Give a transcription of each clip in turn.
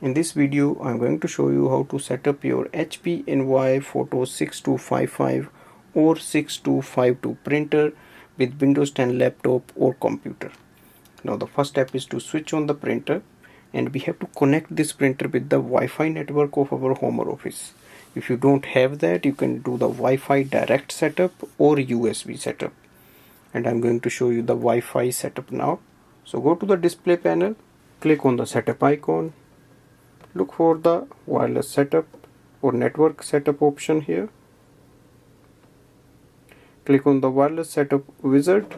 In this video, I'm going to show you how to set up your HP Envoy Photo 6255 or 6252 printer with Windows 10 laptop or computer. Now the first step is to switch on the printer, and we have to connect this printer with the Wi-Fi network of our home or office. If you don't have that, you can do the Wi-Fi direct setup or USB setup. And I'm going to show you the Wi-Fi setup now. So go to the display panel, click on the setup icon, look for the wireless setup or network setup option here. Click on the wireless setup wizard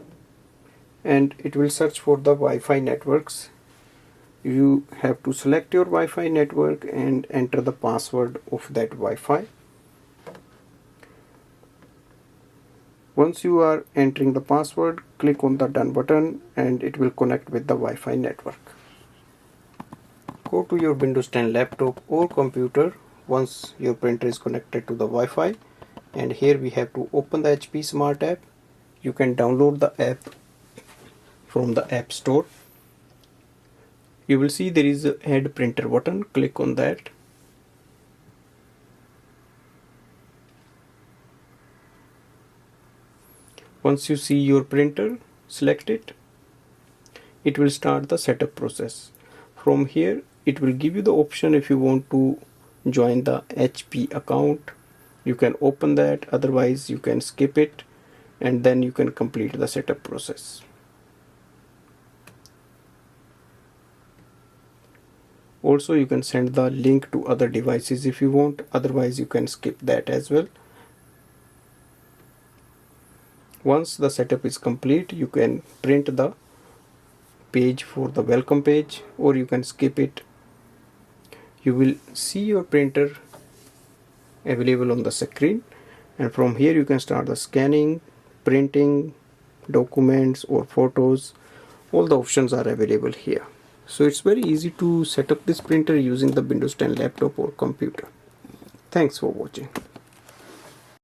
and it will search for the Wi-Fi networks. You have to select your Wi-Fi network and enter the password of that Wi-Fi. Once you are entering the password, click on the done button and it will connect with the Wi-Fi network. Go to your Windows 10 laptop or computer once your printer is connected to the Wi-Fi, and here we have to open the HP Smart app. You can download the app from the App Store. You will see there is a add printer button. Click on that. Once you see your printer, select it. It will start the setup process. From here, it will give you the option if you want to join the HP account. You can open that, otherwise you can skip it and then you can complete the setup process. Also, you can send the link to other devices if you want, otherwise you can skip that as well. Once the setup is complete, you can print the page for the welcome page, or you can skip it. You will see your printer available on the screen, and from here you can start the scanning, printing documents or photos. All the options are available here. So it's very easy to set up this printer using the Windows 10 laptop or computer. Thanks for watching.